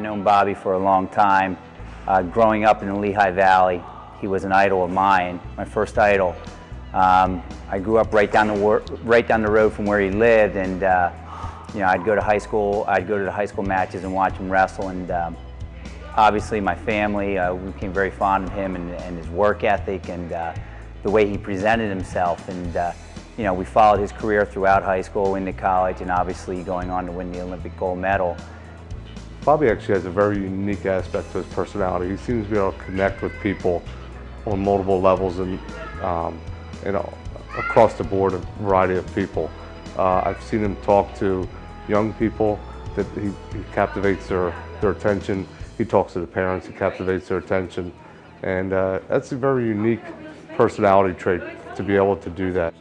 I've known Bobby for a long time. Growing up in the Lehigh Valley, he was an idol of mine, my first idol. I grew up right down the road from where he lived, and you know, I'd go to the high school matches and watch him wrestle. And obviously, my family we became very fond of him and his work ethic and the way he presented himself. And you know, we followed his career throughout high school, into college, and obviously going on to win the Olympic gold medal. Bobby actually has a very unique aspect to his personality. He seems to be able to connect with people on multiple levels and you know, across the board, a variety of people. I've seen him talk to young people that he captivates their attention. He talks to the parents, he captivates their attention. And that's a very unique personality trait to be able to do that.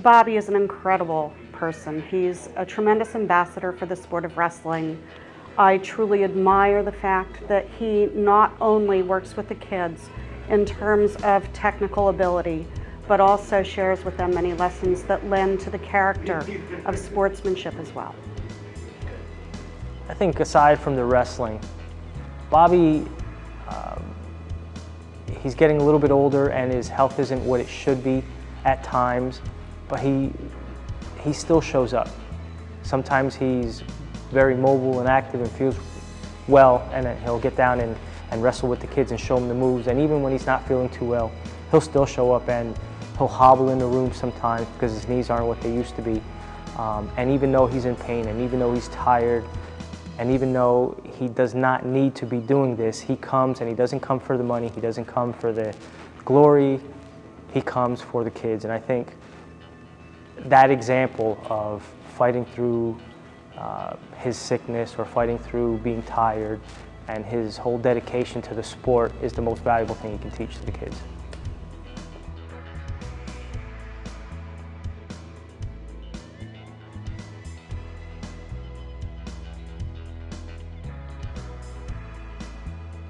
Bobby is an incredible person. He's a tremendous ambassador for the sport of wrestling. I truly admire the fact that he not only works with the kids in terms of technical ability, but also shares with them many lessons that lend to the character of sportsmanship as well. I think aside from the wrestling, Bobby, he's getting a little bit older and his health isn't what it should be at times, but he still shows up. Sometimes he's very mobile and active and feels well, and then he'll get down and wrestle with the kids and show them the moves. And even when he's not feeling too well, he'll still show up and he'll hobble in the room sometimes because his knees aren't what they used to be. And even though he's in pain, and even though he's tired, and even though he does not need to be doing this, he comes, and he doesn't come for the money, he doesn't come for the glory, he comes for the kids. And I think that example of fighting through his sickness or fighting through being tired and his whole dedication to the sport is the most valuable thing he can teach to the kids.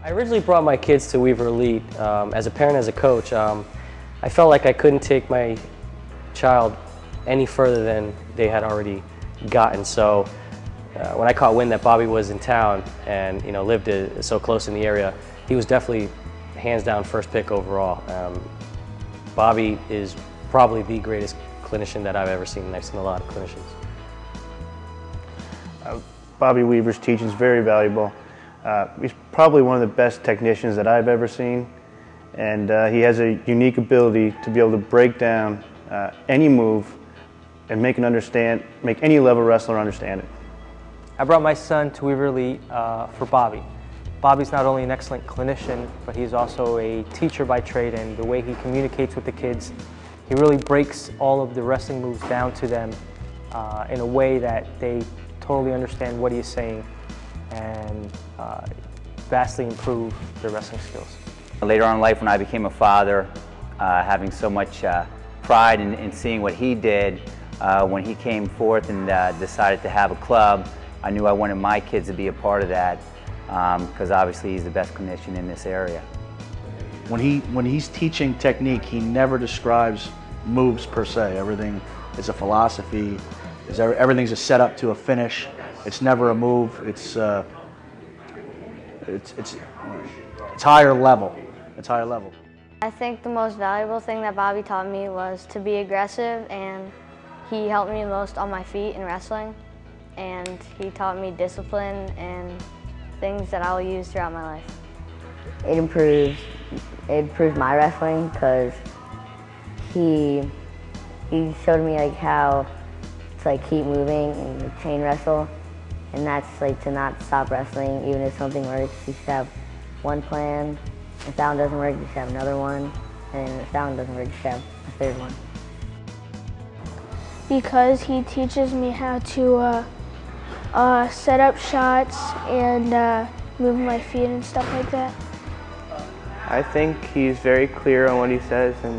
I originally brought my kids to Weaver Elite. As a parent, as a coach, I felt like I couldn't take my child any further than they had already gotten. So when I caught wind that Bobby was in town and lived so close in the area, he was definitely hands down first pick overall. Bobby is probably the greatest clinician that I've ever seen, and I've seen a lot of clinicians. Bobby Weaver's teaching is very valuable. He's probably one of the best technicians that I've ever seen, and he has a unique ability to be able to break down any move and make any level wrestler understand it. I brought my son to Weaver Elite for Bobby. Bobby's not only an excellent clinician, but he's also a teacher by trade, and the way he communicates with the kids, he really breaks all of the wrestling moves down to them in a way that they totally understand what he is saying and vastly improve their wrestling skills. Later on in life, when I became a father, having so much pride in seeing what he did, when he came forth and decided to have a club, I knew I wanted my kids to be a part of that because obviously he's the best clinician in this area. When he's teaching technique, he never describes moves per se. Everything is a philosophy. Everything's a setup to a finish. It's never a move. It's higher level. It's higher level. I think the most valuable thing that Bobby taught me was to be aggressive, and he helped me most on my feet in wrestling, and he taught me discipline and things that I'll use throughout my life. It improved my wrestling because he showed me how to keep moving and chain wrestle, and that's to not stop wrestling even if something works. You should have one plan. If that one doesn't work, you should have another one, and if that one doesn't work, you should have a third one. Because he teaches me how to set up shots and move my feet and stuff like that. I think he's very clear on what he says, and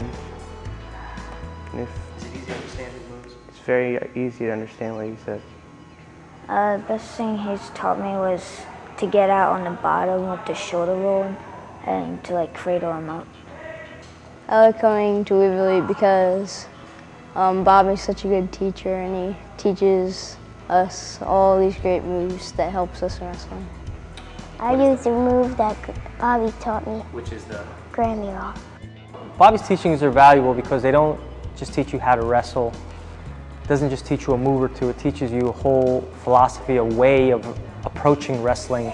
Is it easy to understand his moves? it's very easy to understand what he says. The best thing he's taught me was to get out on the bottom with the shoulder roll and to cradle him up. I like coming to Weaver Elite because Bobby's such a good teacher, and he teaches us all these great moves that helps us in wrestling. I use a move that Bobby taught me. Which is the? Grammy roll. Bobby's teachings are valuable because they don't just teach you how to wrestle. It doesn't just teach you a move or two, it teaches you a whole philosophy, a way of approaching wrestling.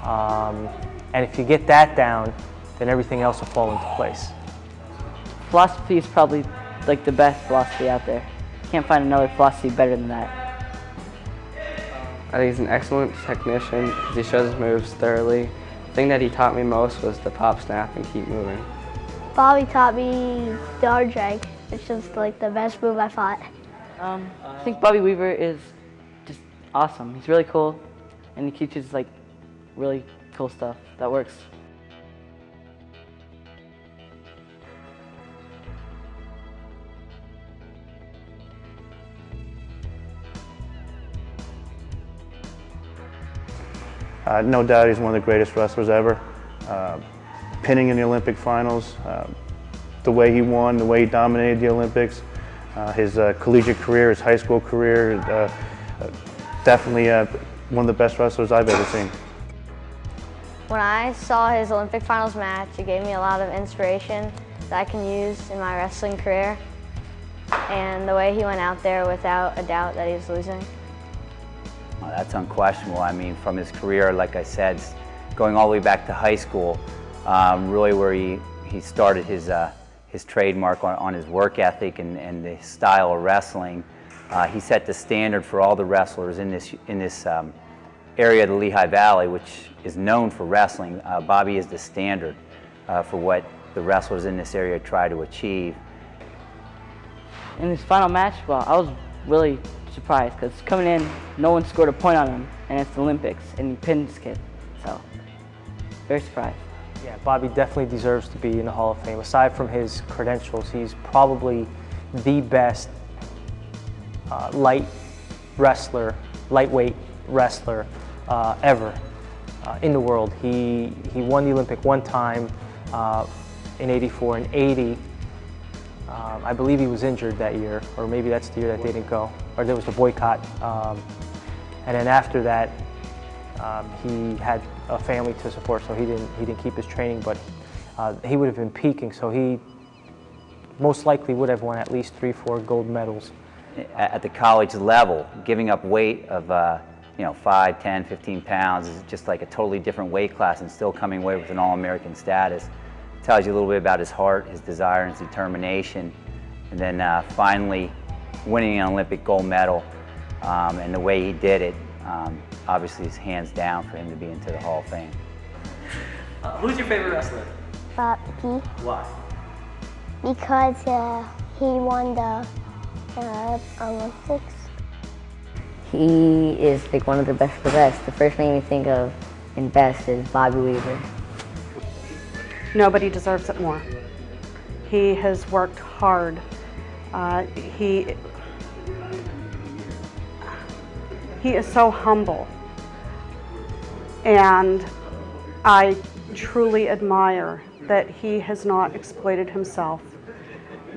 And if you get that down, then everything else will fall into place. Philosophy is probably like the best philosophy out there. Can't find another philosophy better than that. I think he's an excellent technician because he shows his moves thoroughly. The thing that he taught me most was the pop, snap, and keep moving. Bobby taught me the hard drag, which is like the best move I fought. I think Bobby Weaver is just awesome. He's really cool, and he teaches like really cool stuff that works. No doubt he's one of the greatest wrestlers ever. Pinning in the Olympic finals, the way he won, the way he dominated the Olympics, his collegiate career, his high school career, definitely one of the best wrestlers I've ever seen. When I saw his Olympic finals match, it gave me a lot of inspiration that I can use in my wrestling career. And the way he went out there without a doubt that he was losing. That's unquestionable. I mean, from his career, like I said, going all the way back to high school, really where he started his trademark on his work ethic and the style of wrestling. He set the standard for all the wrestlers in this area of the Lehigh Valley, which is known for wrestling. Bobby is the standard for what the wrestlers in this area try to achieve. In his final match, well, I was really surprised because coming in, no one scored a point on him, and it's the Olympics, and he pinned this kid, so very surprised. Yeah, Bobby definitely deserves to be in the Hall of Fame. Aside from his credentials, he's probably the best lightweight wrestler ever in the world. He won the Olympic one time in '84 and '80. I believe he was injured that year, or maybe that's the year that they didn't go, or there was the boycott. And then after that, he had a family to support, so he didn't keep his training, but he would have been peaking, so he most likely would have won at least 3-4 gold medals. At the college level, giving up weight of 5, 10, 15 pounds is just like a totally different weight class, and still coming away with an All-American status. It tells you a little bit about his heart, his desire, and his determination, and then finally winning an Olympic gold medal, and the way he did it, obviously is hands down for him to be into the Hall of Fame. Who's your favorite wrestler? Bobby. Why? Because he won the Olympics. He is like one of the best of the best. The first name you think of in best is Bobby Weaver. Nobody deserves it more. He has worked hard. He is so humble, and I truly admire that he has not exploited himself,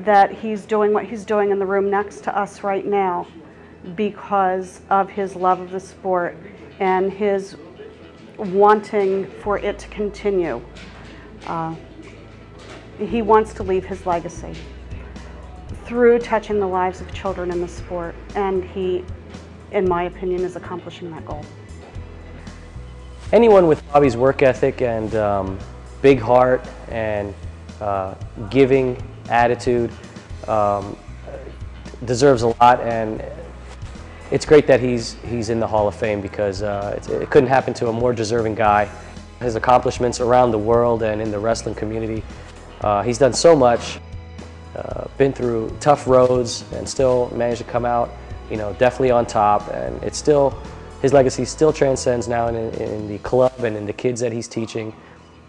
that he's doing what he's doing in the room next to us right now because of his love of the sport and his wanting for it to continue. He wants to leave his legacy through touching the lives of children in the sport, and he, in my opinion, is accomplishing that goal. Anyone with Bobby's work ethic and big heart and giving attitude deserves a lot, and it's great that he's in the Hall of Fame because it couldn't happen to a more deserving guy. His accomplishments around the world and in the wrestling community, he's done so much, been through tough roads, and still managed to come out, definitely on top. And it's still, his legacy still transcends now in the club and in the kids that he's teaching.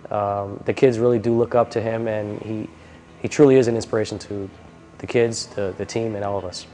The kids really do look up to him, and he truly is an inspiration to the kids, the team, and all of us.